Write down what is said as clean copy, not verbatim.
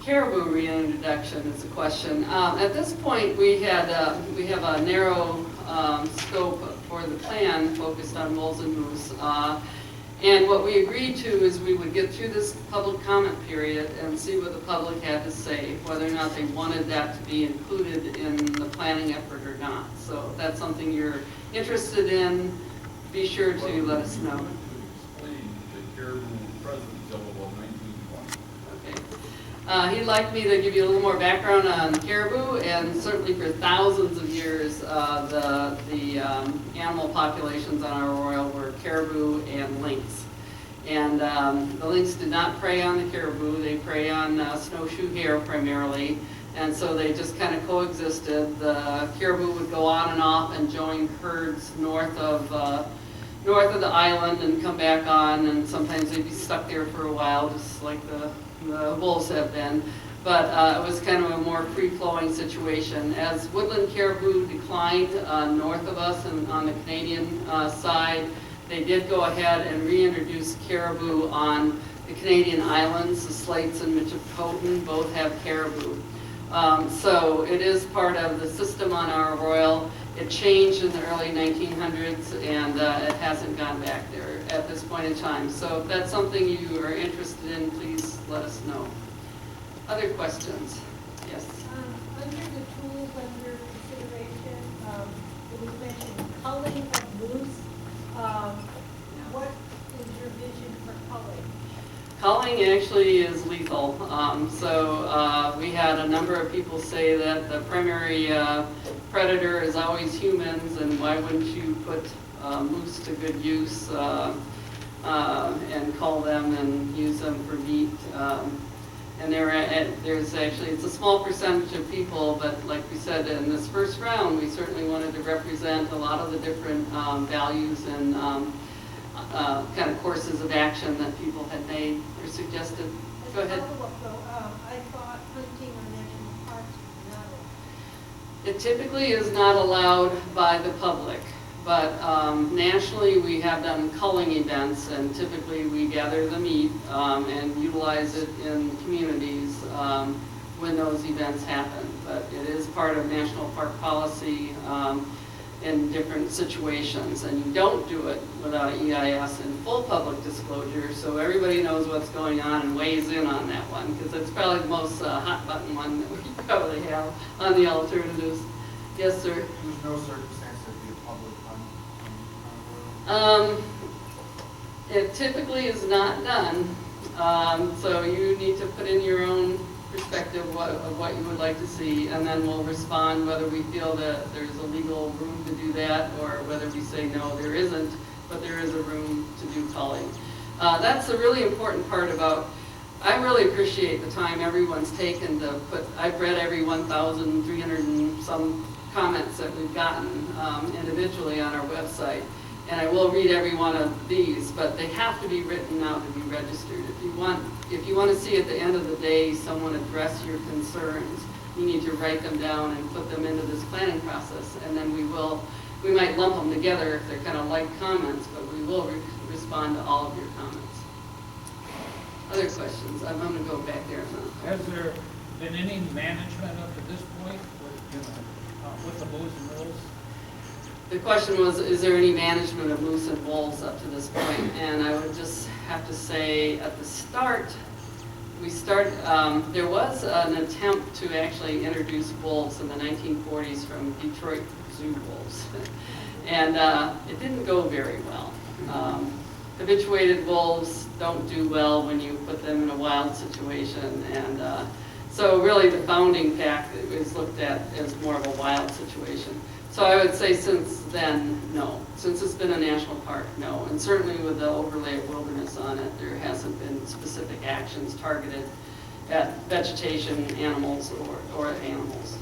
caribou reintroduction is a question. At this point, we have a narrow scope for the plan focused on wolves and moose. And what we agreed to is we would get through this public comment period and see what the public had to say, whether or not they wanted that to be included in the planning effort or not. So if that's something you're interested in, be sure to let us know. Explain the caribou presence of about 1920. Okay. He'd like me to give you a little more background on caribou, and certainly for thousands of years, the animal populations on Isle Royale were caribou and lynx. And the lynx did not prey on the caribou; they prey on snowshoe hare primarily, and so they just kind of coexisted. The caribou would go on and off and join herds north of the island and come back on, and sometimes they'd be stuck there for a while, just like the wolves have been. But it was kind of a more free-flowing situation. As woodland caribou declined north of us and on the Canadian side, they did go ahead and reintroduce caribou on the Canadian islands. The Slates and Michipcoten both have caribou. So it is part of the system on Isle Royale. It changed in the early 1900s, and it hasn't gone back there at this point in time. So if that's something you are interested in, please let us know. Other questions? Yes? Under the tools under consideration, it was mentioned culling of moose. What is your vision for culling? Culling actually is lethal. We had a number of people say that the primary predator is always humans, and why wouldn't you put moose to good use and cull them and use them for meat? And there's actually, it's a small percentage of people, but like we said in this first round, we certainly wanted to represent a lot of the different values and kind of courses of action that people had made or suggested. Go ahead. I thought hunting on national parks was not allowed. It typically is not allowed by the public, but nationally we have done culling events, and typically we gather the meat and utilize it in communities when those events happen. But it is part of national park policy in different situations, and you don't do it without EIS and full public disclosure, so everybody knows what's going on and weighs in on that one, because it's probably the most hot button one that we probably have on the alternatives. Yes, sir? There's no circumstance that'd be a public hunt? It typically is not done, so you need to put in your own perspective of what you would like to see, and then we'll respond whether we feel that there's a legal room to do that, or whether we say no, there isn't, but there is a room to do culling. That's a really important part about, I really appreciate the time everyone's taken to put, I've read every 1,300 and some comments that we've gotten individually on our website. And I will read every one of these, but they have to be written out to be registered. If you want to see at the end of the day someone address your concerns, you need to write them down and put them into this planning process, and then we might lump them together if they're kind of light comments, but we will respond to all of your comments. Other questions? I'm going to go back there now. Has there been any management up to this point with the moose and wolves? The question was, is there any management of moose and wolves up to this point? And I would just have to say at the start, there was an attempt to actually introduce wolves in the 1940s from Detroit Zoo wolves. And it didn't go very well. Habituated wolves don't do well when you put them in a wild situation. And so really the founding pack is looked at as more of a wild situation. So I would say since then, no. Since it's been a national park, no. And certainly with the overlay of wilderness on it, there hasn't been specific actions targeted at vegetation, animals, or animals.